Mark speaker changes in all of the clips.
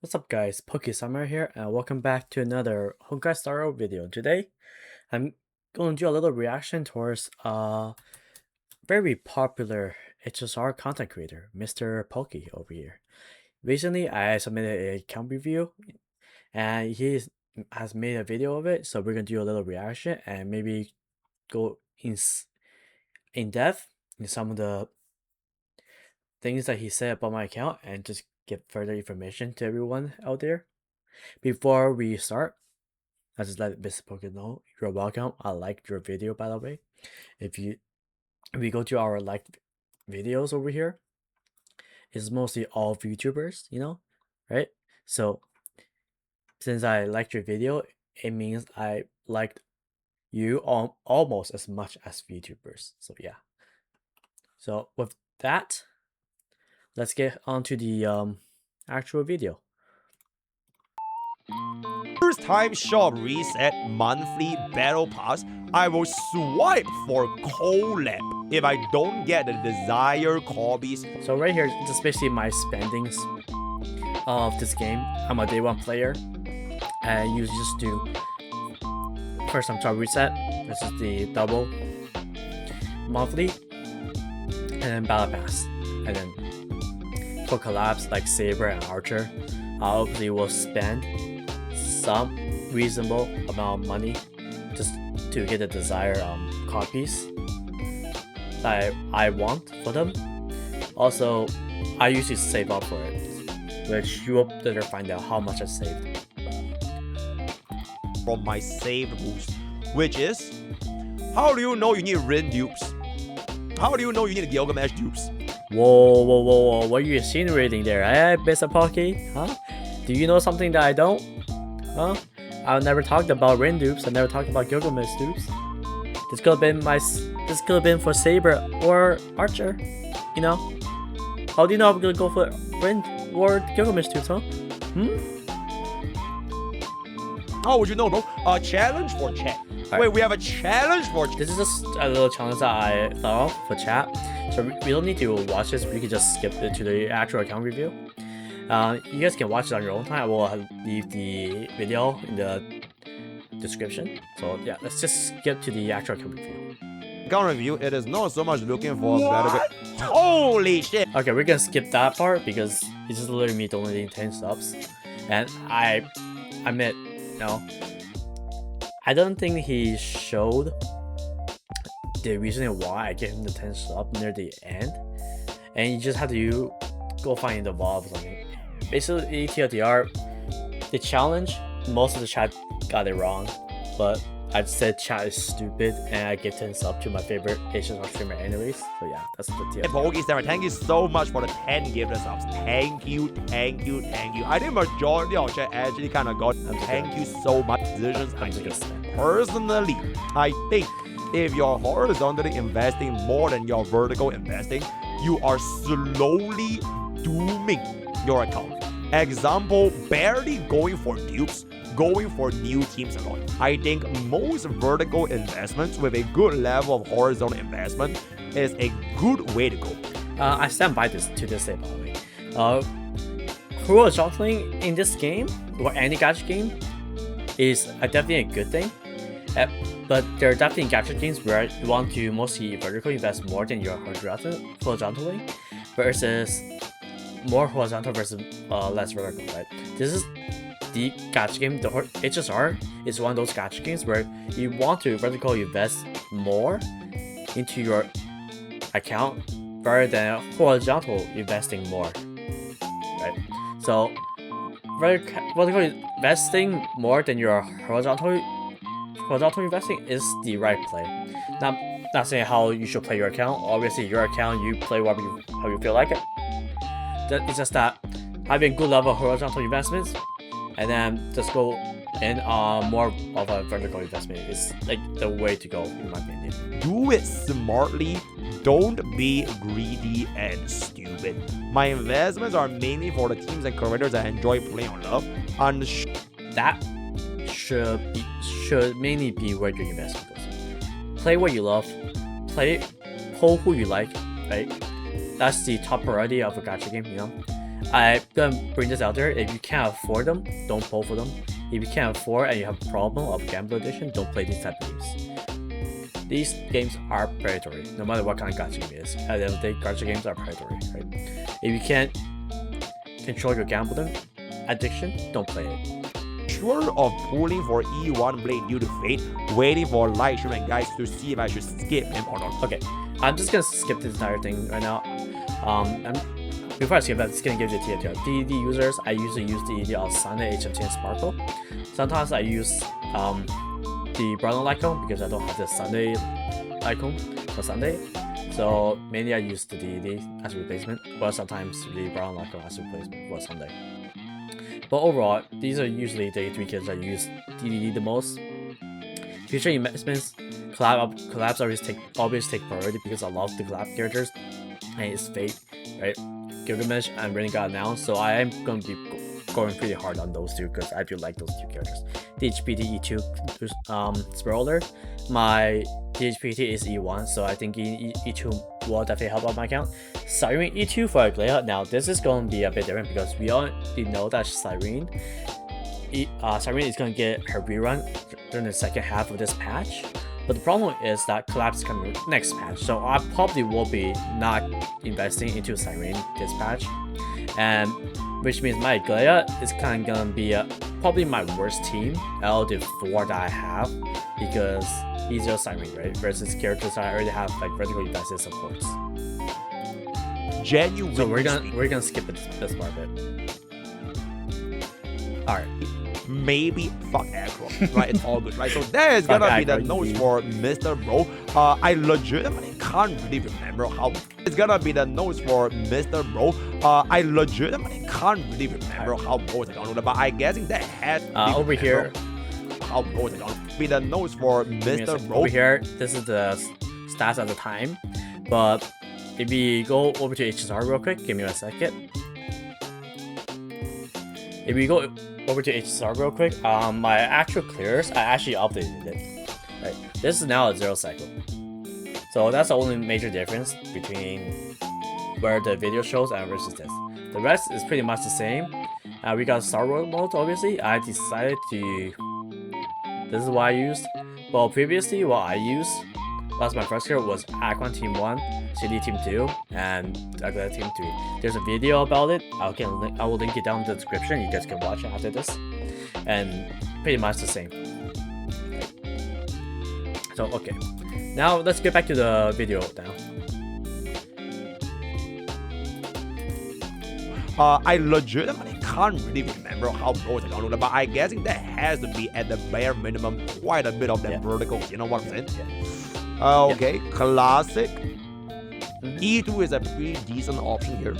Speaker 1: What's up guys, Poke Summer here and welcome back to another Honkai Starward video. Today, I'm going to do a little reaction towards a very popular HSR content creator, MrPokke over here. Recently, I submitted a account review and he has made a video of it, so we're going to do a little reaction and maybe go in depth in some of the things that he said about my account and just give further information to everyone out there. Before we start, I just let MrPokke know you're welcome. I liked your video, by the way. If we go to our liked videos over here, it's mostly all YouTubers, right? So since I liked your video, it means I liked you almost as much as YouTubers. So yeah. So with that, let's get on to the actual video.
Speaker 2: First time shop reset monthly battle pass, I will swipe for collab if I don't get the desired copies.
Speaker 1: So right here, just basically my spendings of this game. I'm a day one player. I usually just do first time shop reset. This is the double monthly, and then battle pass, and then for collabs like Saber and Archer, I obviously will spend some reasonable amount of money just to get the desired copies that I want for them. Also, I usually save up for it, which you will later find out how much I saved.
Speaker 2: From my saved boost, which is, how do you know you need Rin dupes? How do you know you need Gilgamesh dupes?
Speaker 1: Whoa, what are you insinuating there, MrPokke? Huh? Do you know something that I don't? Huh? I've never talked about Rin dupes. I never talked about Gilgamesh dupes. This could have been for Saber or Archer. You know? How do you know I'm gonna go for Rin or Gilgamesh dupes, huh?
Speaker 2: How would you know, bro? A challenge for chat. Wait, we have a challenge for chat.
Speaker 1: This is just a little challenge that I thought of for chat. So we don't need to watch this. We can just skip it to the actual account review. You guys can watch it on your own time. I will leave the video in the description. So yeah, let's just skip to the actual account review.
Speaker 2: Account review, it is not so much looking for better. Holy shit!
Speaker 1: Okay, we're gonna skip that part because it's just literally me donating 10 subs. And I admit, I don't think he showed the reason why I gave him the 10 sub near the end. And you just have to go find the VOD or something. Basically, TLDR, the challenge, most of the chat got it wrong, but I said chat is stupid and I give 10 sub to my favorite Asian streamer anyways. So yeah, that's the TLDR.
Speaker 2: Poke Sarah, thank you so much for the 10 gift subs. Thank you. I think majority of chat actually kind of got thank you so much. Decisions personally, I think if you're horizontally investing more than your vertical investing, you are slowly dooming your account. Example, barely going for dupes, going for new teams alone. I think most vertical investments with a good level of horizontal investment is a good way to go.
Speaker 1: I stand by this to this day, by the way. Horizontally in this game, or any gacha game, is definitely a good thing. But there are definitely gacha games where you want to mostly vertically invest more than your horizontally, versus more horizontal versus less vertical, right? This is the gacha game. The HSR is one of those gacha games where you want to vertically invest more into your account rather than horizontal investing more, right? So vertical investing more than your horizontal investing is the right play. Not saying how you should play your account. Obviously, your account, you play how you feel like it. It's just that having good level of horizontal investments and then just go in more of a vertical investment is like the way to go, in my opinion.
Speaker 2: Do it smartly. Don't be greedy and stupid. My investments are mainly for the teams and creators I enjoy playing on love. And
Speaker 1: that should mainly be where your investment goes. Play what you love. Pull who you like, right? That's the top priority of a gacha game, I'm gonna bring this out there. If you can't afford them, don't pull for them. If you can't afford and you have a problem of Gambler Edition, don't play these type of games. These games are predatory, no matter what kind of gacha game it is. At the end of the day, gacha games are predatory, right? If you can't control your gambling addiction, don't play it.
Speaker 2: Sure of pulling for E1 Blade due to fate, waiting for live stream and guys to see if I should skip him or not.
Speaker 1: Okay, I'm just gonna skip this entire thing right now. Before I skip that, I'm just gonna give you the TTR. DED users, I usually use DED on Sunday, HMT, and Sparkle. Sometimes I use the Brown icon because I don't have the Sunday icon for Sunday. So mainly I use the DED as a replacement, but sometimes the Brown icon as a replacement for Sunday. But overall, these are usually the 3 kills I use DDD the most. Future investments, collabs always take priority because I love the collab characters, and it's Fate, right? Gilgamesh and Renegade announced, so I am going to be going pretty hard on those two because I do like those 2 characters. DHPT E2 Sprawler, my DHPT is E1, so I think E2 will definitely help out my account. Siren E2 for Aglaya. Now this is going to be a bit different because we already know that Siren is going to get her rerun during the second half of this patch. But the problem is that collapse is coming next patch, so I probably will be not investing into Siren this patch, and which means my Aglaya is kind of gonna be probably my worst team out of the 4 that I have because he's just Siren, right? Versus characters that I already have like vertical invested supports.
Speaker 2: Genuine.
Speaker 1: So we're gonna skip this part of it. All right.
Speaker 2: Maybe fuck aggro, right? It's all good, right? So that is gonna be the notes for Mr. Bro. I legitimately can't really remember how. It's gonna be the notes for Mr. Bro. I legitimately can't really remember how Bro is gonna, but I guessing that has
Speaker 1: over here.
Speaker 2: How Bro is gonna be the notes for Mr. Bro.
Speaker 1: Over here, this is the stats at the time, but if we go over to HSR real quick, give me a second. If we go over to HSR real quick, my actual clears, I actually updated it. Right, this is now a 0 cycle, so that's the only major difference between where the video shows and versus this. The rest is pretty much the same. We got Starward mode. Obviously, I decided to. This is what I used. Well, previously, what I used, that's my first clear, was Aquan Team 1, CD Team 2, and Aglaya Team 3. There's a video about it. I will link it down in the description. You guys can watch it after this. And pretty much the same. So, okay. Now, let's get back to the video now.
Speaker 2: I legitimately can't really remember how Bro is gonna, but I guessing that has to be at the bare minimum quite a bit of that vertical. You know what I'm saying? Okay, classic. E2 is a pretty decent option here.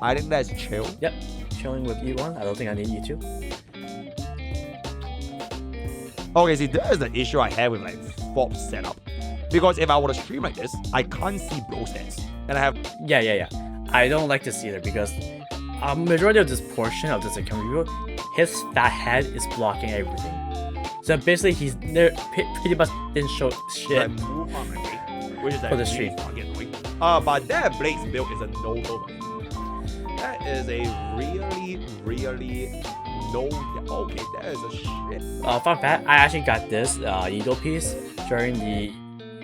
Speaker 2: I think that's chill.
Speaker 1: Yep, chilling with E1. I don't think I need E2.
Speaker 2: Okay, see, there's the issue I have with like FOB setup. Because if I were to stream like this, I can't see Bro stats. And I have...
Speaker 1: Yeah. I don't like this either because a majority of this portion of this account review, his fat head is blocking everything. So basically, he's pretty much didn't show shit
Speaker 2: which is
Speaker 1: for the stream.
Speaker 2: But that Blade's build is a no-go. That is a really no. Okay, that is a shit.
Speaker 1: Fun fact: I actually got this eagle piece during the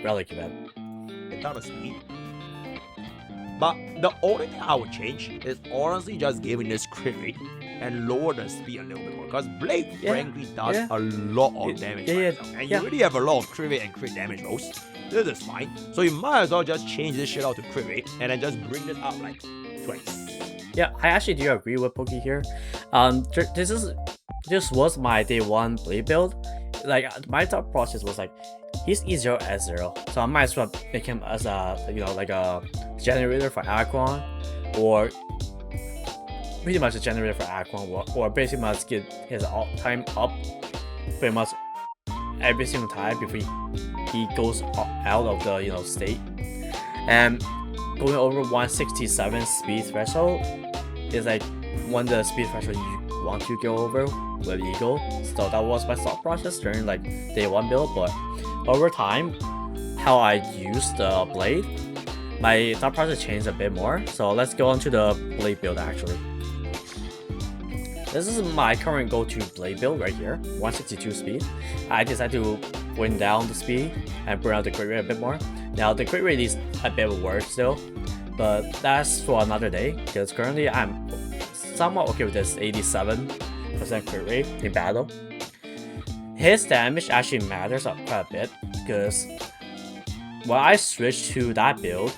Speaker 1: relic event.
Speaker 2: It's not a speed. But the only thing I would change is honestly just giving this crit rate and lower the speed a little bit more. Because Blade frankly does a lot of damage and you really have a lot of crit rate and crit damage rolls. This is fine. So you might as well just change this shit out to crit rate and then just bring this up like twice.
Speaker 1: Yeah, I actually do agree with Pokke here. This was my day 1 Blade build. Like my thought process was like, he's E0 S0, so I might as well make him as a like a generator for Aquan, or pretty much a generator for Aquan, or basically must get his time up pretty much every single time before he goes out of the state. And going over 167 speed threshold is like one of the speed threshold you want to go over with Eagle. So that was my thought process during like day 1 build, but over time, how I used the Blade, my thought process changed a bit more. So let's go on to the Blade build actually. This is my current go-to blade build right here, 162 speed. I decided to bring down the speed and bring out the crit rate a bit more. Now the crit rate is a bit worse still, but that's for another day, because currently I'm somewhat okay with this 87% crit rate in battle. His damage actually matters quite a bit, because when I switched to that build,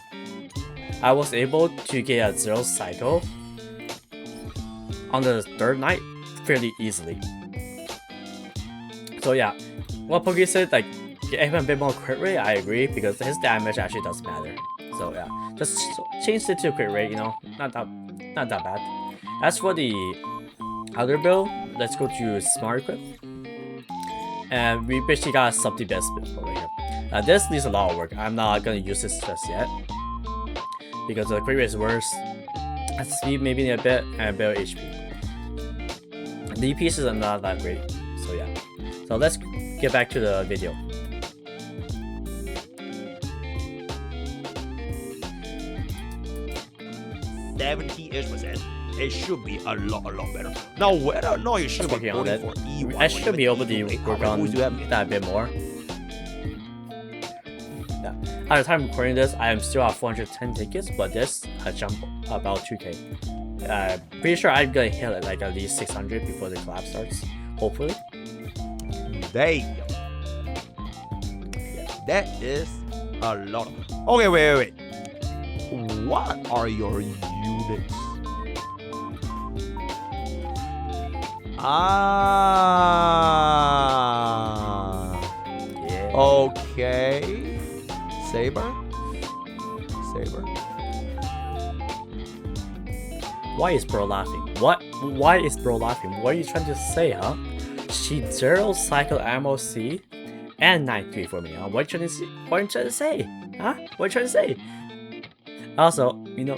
Speaker 1: I was able to get a 0 cycle on the 3rd night fairly easily. So yeah, what Pokke said, like, get him a bit more crit rate, I agree, because his damage actually does matter. So yeah, just change it to crit rate, you know, not that bad. As for the other build, let's go to Smart Equip. And we basically got a sub the best build over here. This needs a lot of work. I'm not gonna use this just yet, because the crit rate is worse. Speed maybe a bit, and a bit of HP. The pieces are not that great, so yeah. So let's get back to the video.
Speaker 2: %70-ish. It should be a lot better. Now, whether or not you should be going for E1,
Speaker 1: I should be able to work on that a bit more. Yeah. At the time of recording this, I am still at 410 tickets, but this I jumped about 2k. Pretty sure I'm gonna hit it like at least 600 before the collab starts, hopefully.
Speaker 2: There you go. That is a lot. Okay, wait. What are your units?
Speaker 1: Yeah.
Speaker 2: Okay. Saber.
Speaker 1: Why is bro laughing? What? Why is bro laughing? What are you trying to say, huh? She 0 cycle ammo C and 9-3 for me, huh? What are you trying to say? Huh? What are you trying to say? Also, you know,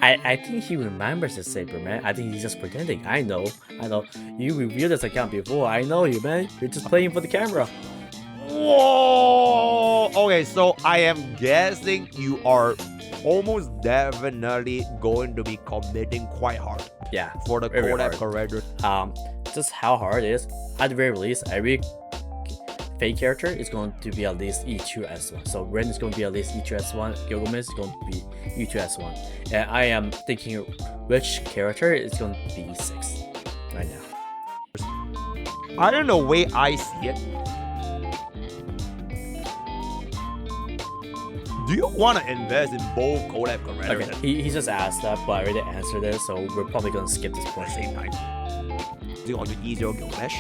Speaker 1: I think he remembers the Saber, man. I think he's just pretending. I know. You reviewed this account before. I know you, man. You're just playing for the camera.
Speaker 2: Whoa! Okay, so I am guessing you are almost definitely going to be committing quite hard.
Speaker 1: Yeah.
Speaker 2: For the collab corrector.
Speaker 1: Just how hard it is. At the very least, every fake character is going to be at least E2S1. So Ren is going to be at least E2S1. Gilgamesh is going to be E2S1. And I am thinking which character is going to be E6 right now.
Speaker 2: I don't know the way I see it. Do you want to invest in both collab correctors?
Speaker 1: Okay, he just asked that, but I already answered it, so we're probably going to skip this point.
Speaker 2: Same time. On your E0 Gilgamesh.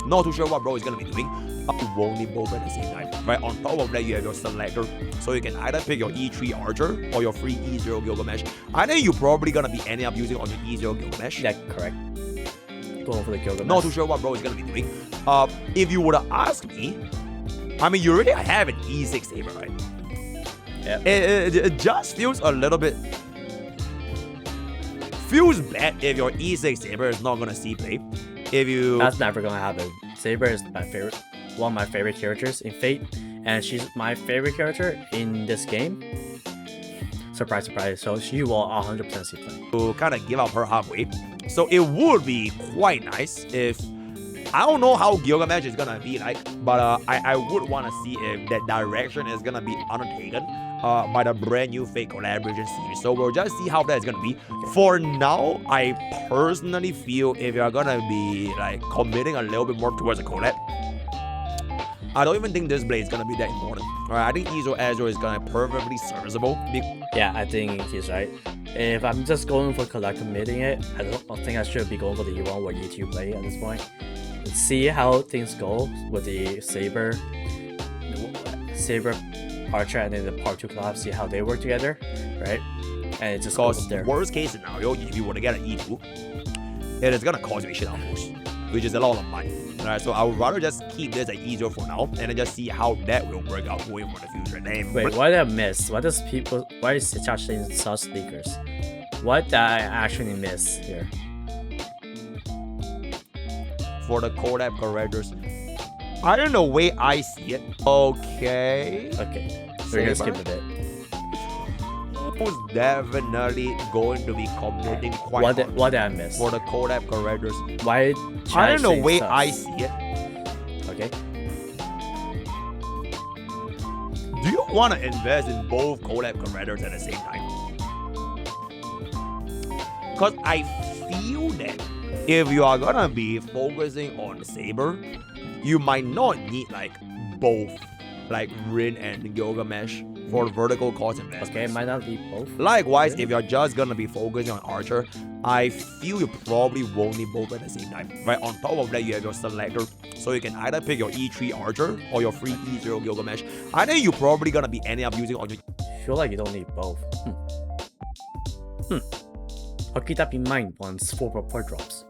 Speaker 2: Not too sure what bro is going to be doing. You won't need both at the same time. Right, on top of that, you have your selector. So you can either pick your E3 Archer or your free E0 Gilgamesh. I think you're probably going to be ending up using on your E0 Gilgamesh.
Speaker 1: Yeah, correct. Going for the Gilgamesh.
Speaker 2: Not too sure what bro is going to be doing. If you would have asked me, I mean, you already have an E6 Saber, right?
Speaker 1: Yeah.
Speaker 2: It just feels a little bit... Feels bad if your E6 Saber is not going to see play. If you...
Speaker 1: That's never going to happen. Saber is my favorite, one of my favorite characters in Fate, and she's my favorite character in this game. Surprise, surprise. So she will 100% see play.
Speaker 2: To kind of give up her halfway. So it would be quite nice if... I don't know how Gilgamesh is gonna be like, but I would want to see if that direction is gonna be undertaken by the brand new Fate collaboration series. So we'll just see how that is gonna be. For now, I personally feel if you're gonna be like committing a little bit more towards a collab, I don't even think this blade is gonna be that important. Alright, I think Izo Azure is gonna be perfectly serviceable.
Speaker 1: Yeah, I think he's right. If I'm just going for committing it, I don't think I should be going for the E1 or E2 play at this point. Let's see how things go with the Saber Archer and then the Part 2 collab, see how they work together, right? And it just goes there.
Speaker 2: Worst case scenario, if you want to get an E2, it is gonna cost you a shit out of course, which is a lot of money. Alright, so I would rather just keep this at E0 for now and then just see how that will work out going for the future.
Speaker 1: Wait, what did I miss? Why is Sitch saying such leakers? What did I actually miss here?
Speaker 2: For the collab correctors, I don't know the way I see it. Okay.
Speaker 1: We're gonna skip a bit.
Speaker 2: most definitely going to be committing quite
Speaker 1: What
Speaker 2: hard
Speaker 1: did I miss?
Speaker 2: for the collab characters.
Speaker 1: Why?
Speaker 2: I don't know the way
Speaker 1: sus?
Speaker 2: I see it.
Speaker 1: Okay.
Speaker 2: Do you want to invest in both collab characters at the same time? Because I feel that if you are gonna be focusing on Saber, you might not need like both, like Rin and Gilgamesh for vertical cost investments.
Speaker 1: Okay, might not be both.
Speaker 2: Likewise,
Speaker 1: Really?
Speaker 2: if you're just gonna be focusing on Archer, I feel you probably won't need both at the same time. Right, on top of that, you have your selector, so you can either pick your E3 Archer or your free E0 Gilgamesh. I think you're probably gonna be ending up using on your
Speaker 1: Feel like you don't need both. I'll keep that in mind once 4 report drops.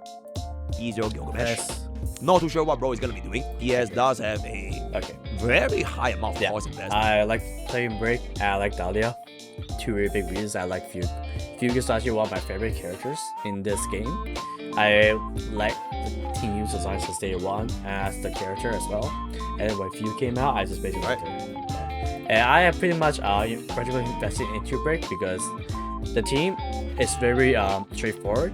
Speaker 2: E0 Gilgamesh.
Speaker 1: Yes.
Speaker 2: Not too sure what bro is gonna be doing. DS does have a
Speaker 1: Okay.
Speaker 2: very high amount of cost investment.
Speaker 1: I like playing Break and I like Dahlia. 2 really big reasons. I like Fugue. Fugue is actually one of my favorite characters in this game. I like the team design since day 1 as the character as well. And when Fugue came out, I just basically liked it. Yeah. And I have pretty much practically invested into Break because the team is very straightforward.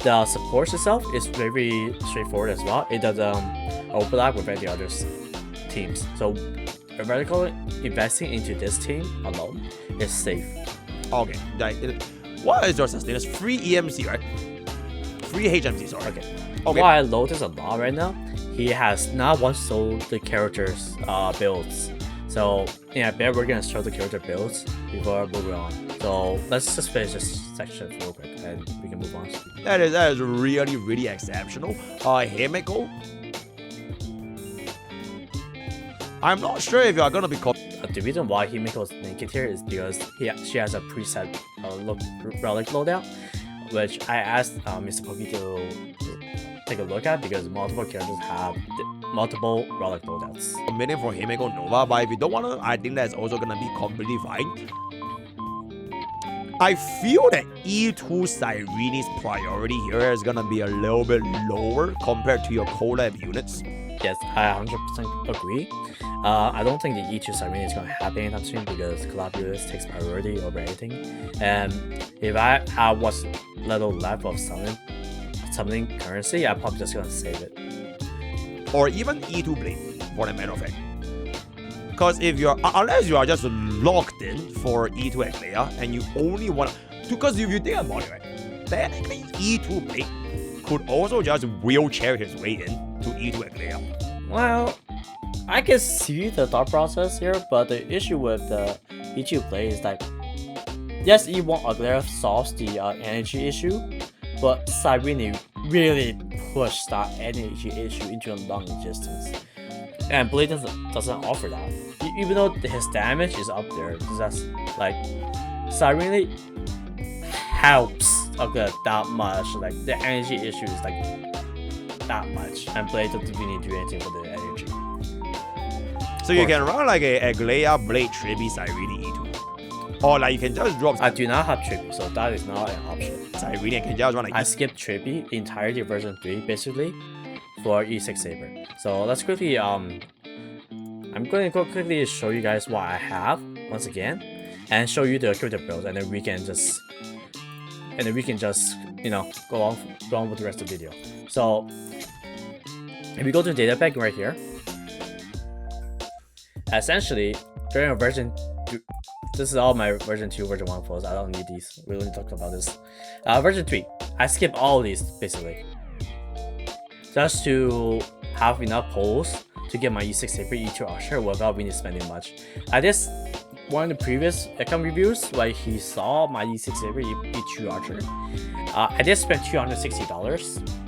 Speaker 1: The support itself is very straightforward as well. It doesn't overlap with any other teams. So vertically investing into this team alone is safe.
Speaker 2: Okay, like, what is your sustainers? Free EMC, right? Free HMC, sorry.
Speaker 1: Okay.
Speaker 2: Okay.
Speaker 1: While I Lotus a lot right now, he has not once sold the characters builds. So yeah, bet we're gonna show the character builds before moving on. So let's just finish this section real quick and we can move on.
Speaker 2: That is really exceptional. Himiko. I'm not sure if you are gonna be
Speaker 1: The reason why Himiko's naked here is because she has a preset relic loadout, which I asked MrPokke to take a look at because multiple characters have multiple relic loadouts.
Speaker 2: committing for Himiko Nova, but if you don't wanna, I think that's also gonna be completely fine. I feel that E2 Cyrene's priority here is gonna be a little bit lower compared to your collab units.
Speaker 1: Yes, I 100% agree. I don't think the E2 Sirene is going to happen anytime soon because Collaborators takes priority over anything. And if I have what's little left of summoning currency, I'm probably just going to save it.
Speaker 2: Or even E2 Blade, for the matter of fact. Because if you're, unless you are just locked in for E2 Eklea and you only want to, because if you think about it, right, technically E2 Blade could also just wheelchair his way in to E2 Eklea.
Speaker 1: Well, I can see the thought process here, but the issue with the E2 play is that yes, E1 Aglera solves the energy issue, but Cyrene really pushed that energy issue into a long existence. And Blade doesn't offer that. Even though his damage is up there, that's like Cyrene helps Aglera that much. Like the energy issue is like that much, and Blade doesn't really do anything for the energy.
Speaker 2: So you can run like a Eklea Blade Trippy Cyrene E2. Or like you can just drop
Speaker 1: I do not have Trippy, so that is not an option.
Speaker 2: Cyrene and can just run like
Speaker 1: I skipped Trippy the entirety of version 3 basically for E6 Saber. So let's quickly I'm going to go quickly show you guys what I have once again and show you the character build, and then we can just you know go on with the rest of the video. So if we go to the data pack right here, essentially during a version 2, this is all my version 2, version 1 photos. I don't need these. We only talked about this. Version 3, I skip all of these basically, just to have enough pulls to get my E6 Saber E2 Archer without really spending much. I just one of the previous account reviews, like he saw my E6 Saber E2 Archer. I did spend $260.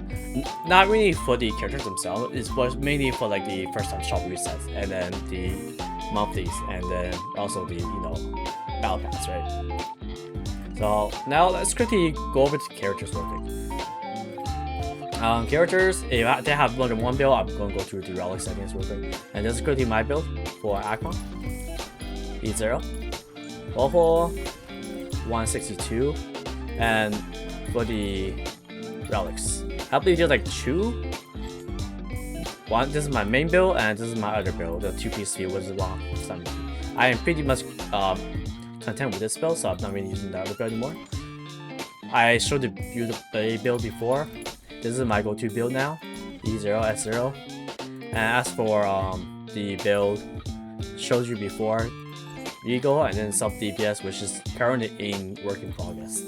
Speaker 1: Not really for the characters themselves, it was mainly for like the first time shop resets and then the monthlies and then also the battle pass, right? So now let's quickly go over to characters real quick. Characters, if they have more than one build, I'm going to go through the relic settings real quick. And this is quickly my build for Aqua. E0. Waffle 162. And for the relics, I believe there's like 2. One, this is my main build, and this is my other build, the 2-piece field, which is 170. I am pretty much content with this build, so I'm not really using that build anymore. I showed the build before. This is my go-to build now, E0, S0. And as for the build, showed you before, Eagle and then sub DPS, which is currently in work in progress.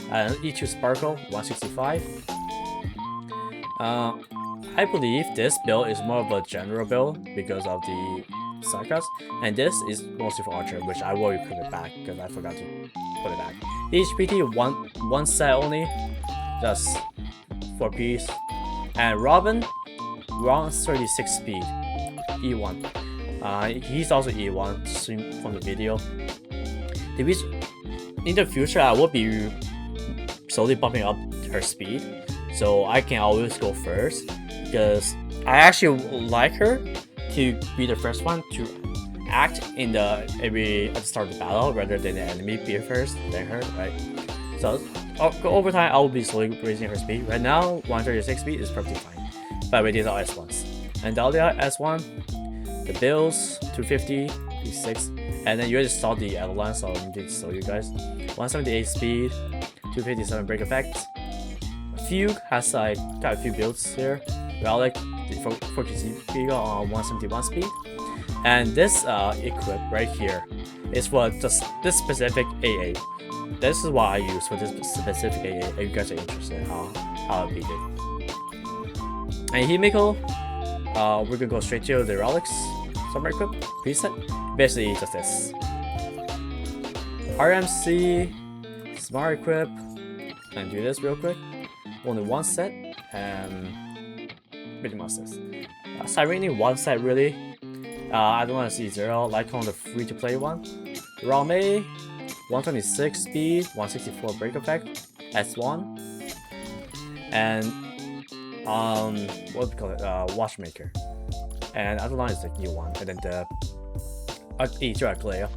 Speaker 1: E2 Sparkle 165. I believe this build is more of a general build because of the sidecast, and this is mostly for Archer, which I will equip it back because I forgot to put it back. HPT one set only, just 4 piece. And Robin, 36 speed, E1. He's also E1 seen from the video. In the future, I will be slowly bumping up her speed, so I can always go first because I actually like her to be the first one to act in at the start of the battle rather than the enemy be first than her, right? So over time, I will be slowly raising her speed. Right now, 136 speed is perfectly fine, but we did all S1s. And the other S1, the Bills 250, P6, and then you already saw the Adeline, so I need to show you guys. 178 speed, 257 break effect. Fugue has got a few builds here. Relic, the 4KC speed on 171 speed. And this equip right here is for just this specific AA. This is what I use for this specific AA. If you guys are interested in how it beat it. And Himiko, we're gonna go straight to the relics summer equip preset. Basically just this. RMC, smart equip, and do this real quick. Only one set, and pretty much this. Sirene one set really. I don't want to see 0, like on the free-to-play one. Rame, 126 speed, 164 break effect, S1. And what do we call it? Watchmaker. And other one is the E1, and then the E2 Aclea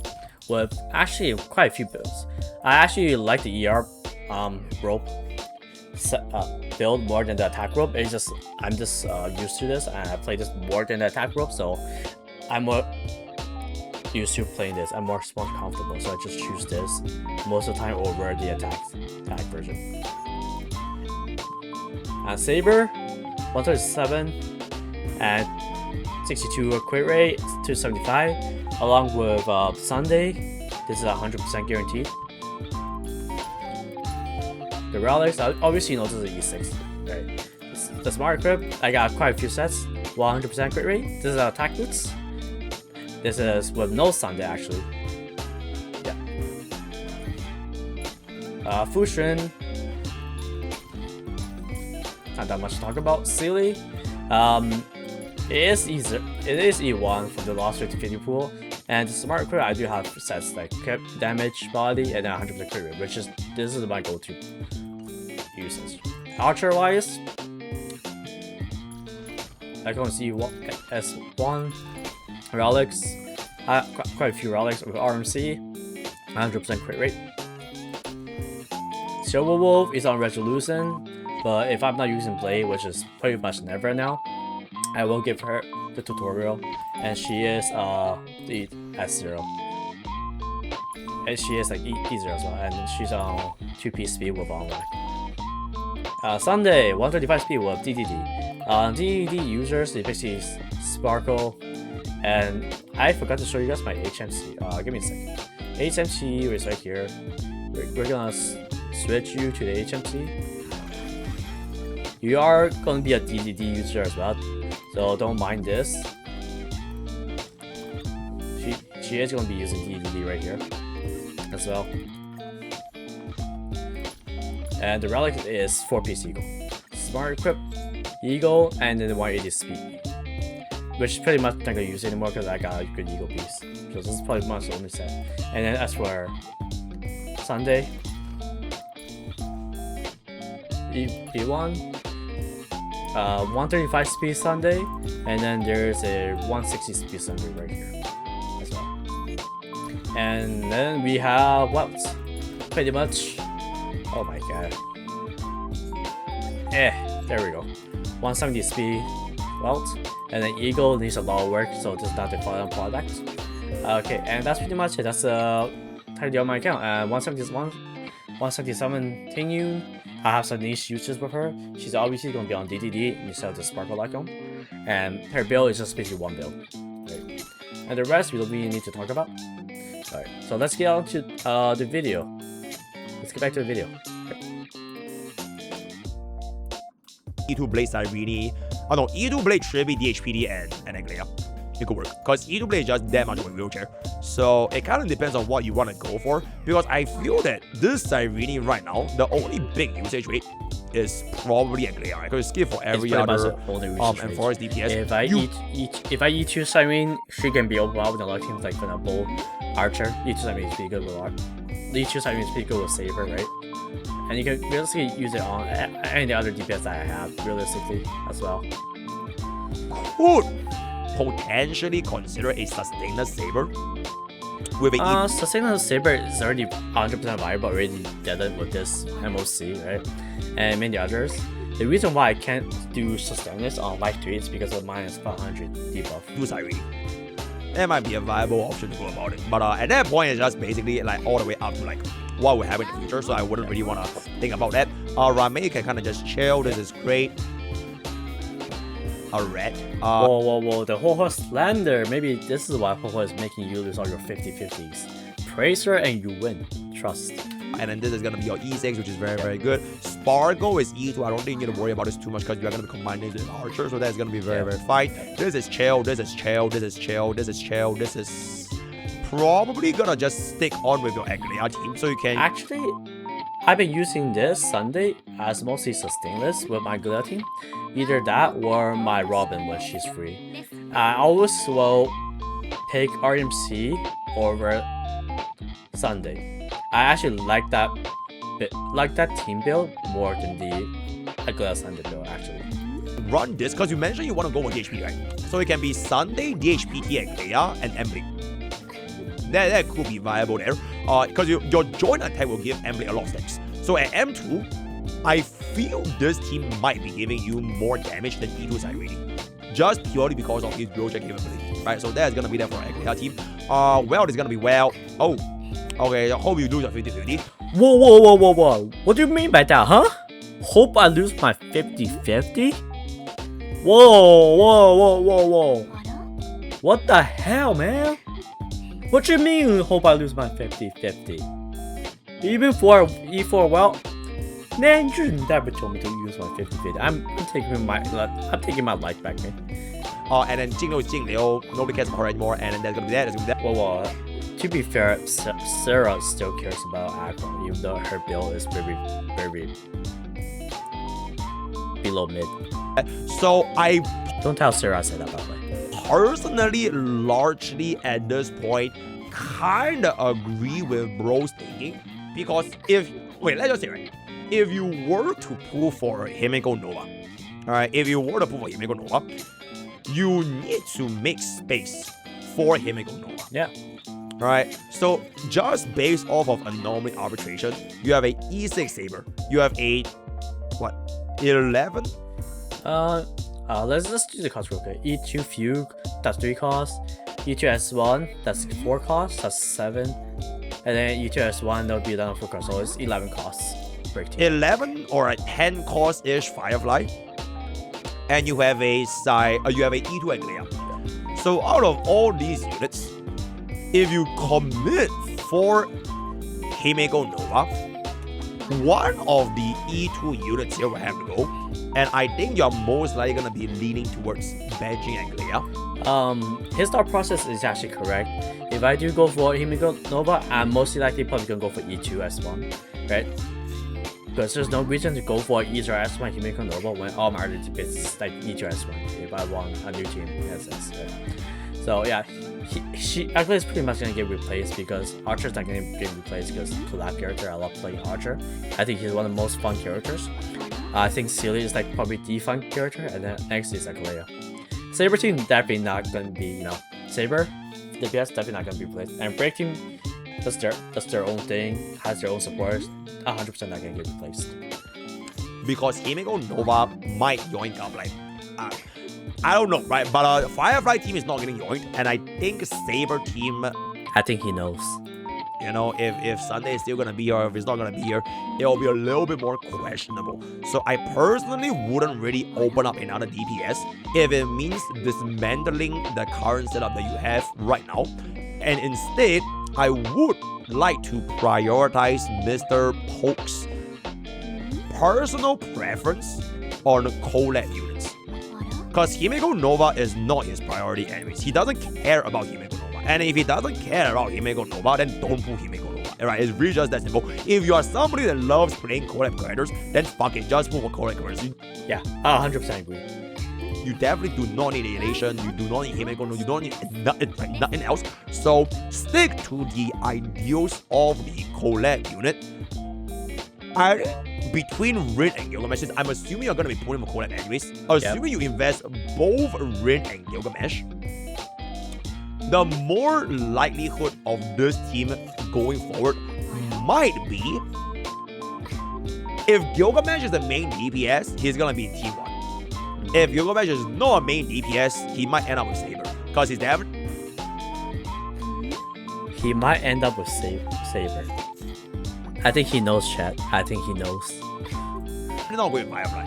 Speaker 1: with actually quite a few builds. I actually like the ER rope build more than the attack rope. I'm just used to this, and I play this more than the attack rope, so I'm more used to playing this. I'm more comfortable, so I just choose this most of the time over the attack version. Saber, 137 and 62 crit rate, 275, along with Sunday. This is 100% guaranteed. The relics, obviously you know this is E6, right? The smart equip, I got quite a few sets, 100% crit rate. This is attack boots. This is with no Sunday actually. Yeah. Fushun, not that much to talk about. Sealy, it is E1 from the lost 50-50 pool. And the smart crit, I do have sets like damage, body, and then 100% crit rate, which is this is my go-to usage. Archer wise, I can see S1 relics. Quite a few relics with RMC, 100% crit rate. Silver Wolf is on resolution, but if I'm not using Blade, which is pretty much never now, I will give her the tutorial, and she is the S0, and she is like E0 as well, and she's on 2-piece speed with unlock. Sunday, 135 speed with DDD. DDD users, they basically sparkle, and I forgot to show you guys my HMC. Give me a second. HMC is right here. We're gonna switch you to the HMC. You are gonna be a DDD user as well, so don't mind this. She is gonna be using DDD right here as well. And the relic is 4-piece Eagle. Smart equip, Eagle, and then 180 speed. Which pretty much not gonna use anymore because I got a good Eagle piece. So this is probably much the only set. And then as for Sunday, E1, 135 speed Sunday, and then there's a 160 speed Sunday right here as well. And then we have what? Pretty much. Oh my god. There we go. 170 speed welt, and then Eagle needs a lot of work, so this is not the final product. Okay, and that's pretty much it. That's tidy up my account. 177 Tingyun. I have some niche uses with her. She's obviously going to be on DDD instead of the Sparkle icon. And her build is just basically one build. Right? And the rest we don't really need to talk about. Alright, so let's get on to the video. Let's get back to the video.
Speaker 2: E2 Blade Cyrene. Oh no, E2 Blade Trivi, DHPD, and Anglia. It could work. Because E2 Blade is just that much of a wheelchair. So it kind of depends on what you want to go for. Because I feel that this Cyrene right now, the only big usage rate is probably Anglia, right? Because skip for every other and forest DPS.
Speaker 1: If I E2 Cyrene, she can be overpowered with a lot of teams like for example Archer. E2 Cyrene is pretty good with Archer. The E2 Cyrene is pretty good with Saber, right? And you can realistically use it on any of the other DPS that I have, realistically, as well.
Speaker 2: Could potentially consider a Sustainer Saber with a
Speaker 1: Sustainer Saber is already 100% viable, already did it with this MOC, right? And many others. The reason why I can't do Sustainers on Life 3 is because of minus 500 debuff.
Speaker 2: Do Cyrene. That might be a viable option to go about it. But at that point, it's just basically like all the way up to like what will happen in the future. So I wouldn't really want to think about that. Rame can kind of just chill. This is great. A red.
Speaker 1: Whoa. The Ho-Ho Slander. Maybe this is why Ho-Ho is making you lose all your 50-50s. Praise her and you win. Trust.
Speaker 2: And then this is going to be your E6, which is very good. Sparkle is E2. I don't think you need to worry about this too much because you're going to be combining this with Archer. So that's going to be very fine. This is chill. This is chill. This is chill. This is chill. This is probably going to just stick on with your Anglia team. So you can...
Speaker 1: Actually, I've been using this Sunday as mostly sustainless with my Glia team. Either that or my Robin when she's free. I always will pick RMC over Sunday. I actually like that team build more than the Glia Sunday build actually.
Speaker 2: Run this because you mentioned you want to go with DHP, right? So it can be Sunday, DHPT, Anglia, and Emily. That could be viable there. Because your joint attack will give Emily a lot of stacks. So at M2, I feel this team might be giving you more damage than E2 Cyrene. Just purely because of his wheelchair capability. Right? So that's gonna be there for Anglia team. Well, it's gonna be well. Oh. Okay, I hope you lose a 50-50.
Speaker 1: Whoa. What do you mean by that, huh? Hope I lose my 50-50? Whoa. What the hell, man? What you mean, hope I lose my 50-50? Even for E4, well, man, you never told me to use my 50-50. I'm taking my life back, man.
Speaker 2: And then Jingliu is Jingliu. Nobody cares about her anymore. And then there's gonna be that.
Speaker 1: Whoa. To be fair, Sarah still cares about aggro, even though her build is very below mid.
Speaker 2: So I
Speaker 1: don't tell Sarah I said that, by the way.
Speaker 2: Personally, largely at this point, kinda agree with bro's thinking. Because let's just say, right, if you were to pull for Himeko Nova, alright, you need to make space for Himeko Nova.
Speaker 1: Yeah.
Speaker 2: Right, so just based off of anomaly arbitration, you have a E6 Saber. You have a 11?
Speaker 1: Let's do the cost real quick. E2 Fugue, that's 3 costs. E2 S1, that's 4 costs, that's 7. And then E2 S1, that'll be another 4 costs, so it's 11 costs. Break team.
Speaker 2: 11 or a 10 cost-ish Firefly. And you have a E2 Anglia. So out of all these units, if you commit for Himeko Nova, one of the E2 units here will have to go. And I think you're most likely going to be leaning towards benching Anglia.
Speaker 1: His thought process is actually correct. If I do go for Himeko Nova, I'm mostly likely probably going to go for E2 S1, right? Because there's no reason to go for either S1 Himeko Nova when all my other bits is like E2 S1 if I want a new team in that sense. Right? So yeah, she actually is pretty much gonna get replaced because Archer's not gonna get replaced because to that character I love playing Archer. I think he's one of the most fun characters. I think Celia is like probably the fun character, and then next is like Leia. Saber team definitely not gonna be Saber DPS definitely not gonna be replaced, and Break team does their own thing, has their own supporters, 100% not gonna get replaced.
Speaker 2: Because Himeko Nova might yoink up like. I don't know, right? But Firefly team is not getting yoinked, and I think Saber team.
Speaker 1: I think he knows.
Speaker 2: You know, if Sunday is still gonna be here, or if it's not gonna be here, it'll be a little bit more questionable. So I personally wouldn't really open up another DPS if it means dismantling the current setup that you have right now. And instead, I would like to prioritize MrPokke's personal preference on collab units. Because Himeko Nova is not his priority anyways. He doesn't care about Himeko Nova. And if he doesn't care about Himeko Nova, then don't pull Himeko Nova. Alright, it's really just that simple. If you are somebody that loves playing collab characters, then fuck it, just pull for collab characters.
Speaker 1: Yeah, I 100% agree.
Speaker 2: You definitely do not need Elation, you do not need Himeko Nova, you don't need nothing else. So stick to the ideals of the collab unit. Between Rin and Gilgamesh, I'm assuming you're going to be pulling for collab anyways. Assuming you invest both Rin and Gilgamesh, the more likelihood of this team going forward might be, if Gilgamesh is the main DPS, he's going to be in Team 1. If Gilgamesh is not a main DPS, he might end up with Saber. Because he's definitely...
Speaker 1: He might end up with Saber. I think he knows, chat. I think he knows.
Speaker 2: Not going with Firefly.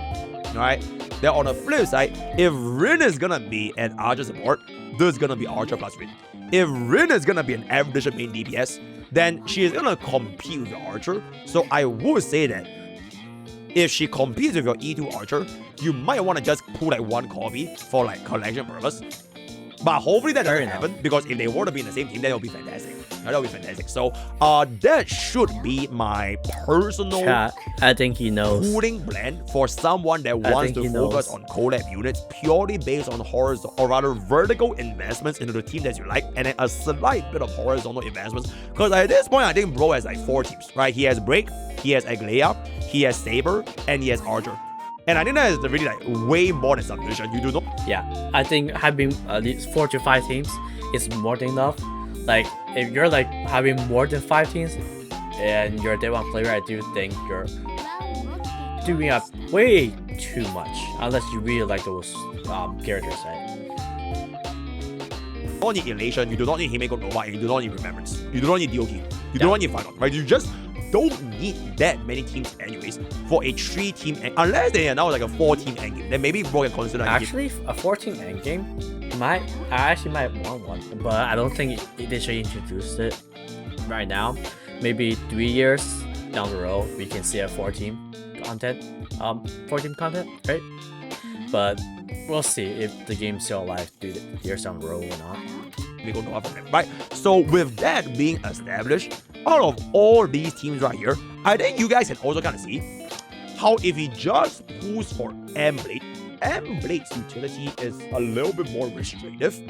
Speaker 2: Alright? Then on the flip side, if Rin is gonna be an Archer support, this is gonna be Archer plus Rin. If Rin is gonna be an average main DPS, then she is gonna compete with your Archer. So I would say that if she competes with your E2 Archer, you might want to just pull like one copy for like collection purpose. But hopefully that doesn't happen, because if they were to be in the same team, then it'll be fantastic. That'll be fantastic. So that should be my personal
Speaker 1: chat. I think he knows.
Speaker 2: Cooling plan for someone that wants to focus on collab units purely based on horizontal, or rather vertical investments into the team that you like, and then a slight bit of horizontal investments. Because at this point, I think Bro has like 4 teams, right? He has Break, he has Aglaya, he has Saber, and he has Archer. And I think that is really like way more than sufficient. You do not.
Speaker 1: Yeah, I think having at least 4 to 5 teams is more than enough. Like if you're like having more than 5 teams and you're a day 1 player, I do think you're doing up way too much. Unless you really like those characters, right?
Speaker 2: You don't need Elation, you do not need Himeko Nova, and you do not need Remembrance. You do not need DOT. You do not need Final, right? You just don't need that many teams anyways for a 3-team, unless they announce like a 4-team endgame. Then maybe Bro can consider
Speaker 1: actually a 4-team endgame. I actually might want one, but I don't think they should introduce it right now. Maybe 3 years down the road we can see a 4-team content, 4-team content, right? But we'll see if the game's still alive 3 years down the road or not.
Speaker 2: We go north from them, right? So with that being established, out of all these teams right here, I think you guys can also kind of see how if he just pulls for M-Blade, M-Blade's utility is a little bit more restrictive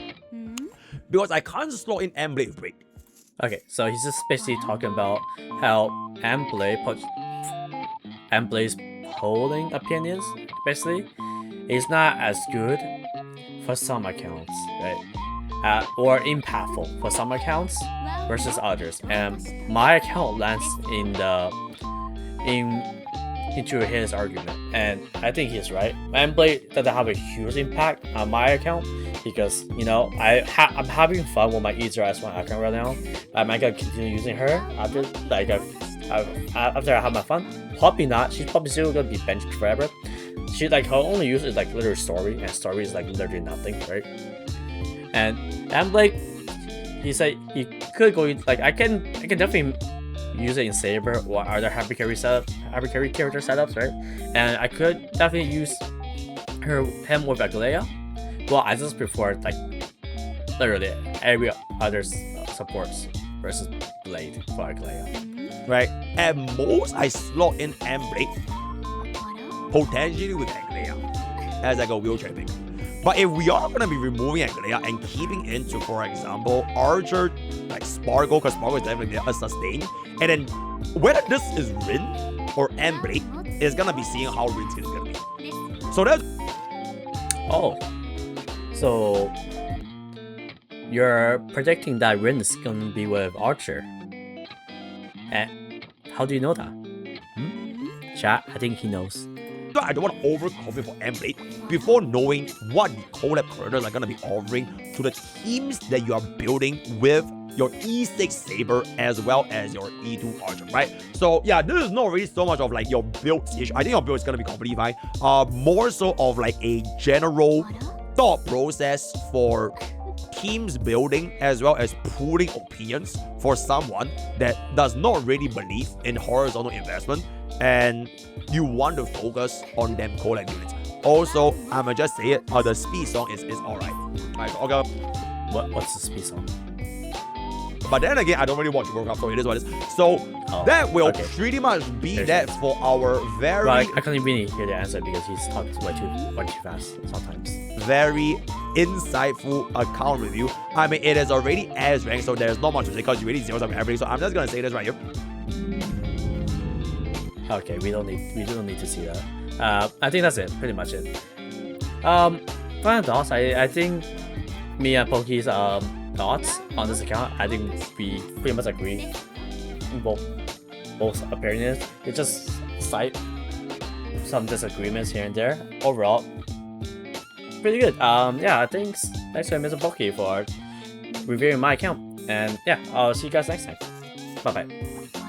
Speaker 2: because I can't slot in M-Blade with Blade.
Speaker 1: Okay, so he's just basically talking about how M-Blade's polling opinions, basically, is not as good for some accounts, right? Or impactful for some accounts versus others, and my account lands into his argument, and I think he's right. M-Blade doesn't have a huge impact on my account because, you know, I'm having fun with my Easer S1 account right now. I might gonna continue using her after like after I have my fun. Probably not. She's probably still gonna be benched forever. She like her only use is like literally story, and story is like literally nothing, right? And M-Blade, he said he could go like I can definitely use it in Saber or other heavy carry character setups, right? And I could definitely use him with Aglaya. Well, I just prefer like literally every other supports versus Blade for Aglaya.
Speaker 2: Right? At most, I slot in M-Blade potentially with Aglaya as like a wheelchair pick. But if we are going to be removing Aglaya and keeping into, for example, Archer, like Sparkle, because Sparkle is definitely a sustain, and then whether this is Rin or M-Blade is going to be seeing how Rin's going to be. So that's...
Speaker 1: Oh. So you're predicting that Rin is going to be with Archer. And how do you know that? Chat, I think he knows.
Speaker 2: I don't want to overcommit for M8 before knowing what the collab creators are going to be offering to the teams that you are building with your E6 Saber as well as your E2 Archer, right? So yeah, this is not really so much of like your build issue. I think your build is gonna be completely fine. More so of like a general thought process for teams building as well as pooling opinions for someone that does not really believe in horizontal investment and you want to focus on them collab units. Also, I'ma just say it, the speed song is alright. Alright, okay.
Speaker 1: What's the speed song?
Speaker 2: But then again, I don't really watch World Cup, so it is what it is. So that will pretty much be that for our very...
Speaker 1: Well, I can't really hear the answer because he's talking way too fast sometimes.
Speaker 2: Very insightful account review. I mean, it is already as ranked, so there's not much to say because you already zero up everything. So I'm just gonna say this right here.
Speaker 1: Okay, we don't need to see that. I think that's it. Pretty much it. Final thoughts. I think me and Poke's thoughts on this account, I think we pretty much agree in both opinions. It's just slight some disagreements here and there. Overall, pretty good. Yeah, thanks to MrPokke for reviewing my account. And yeah, I'll see you guys next time. Bye bye.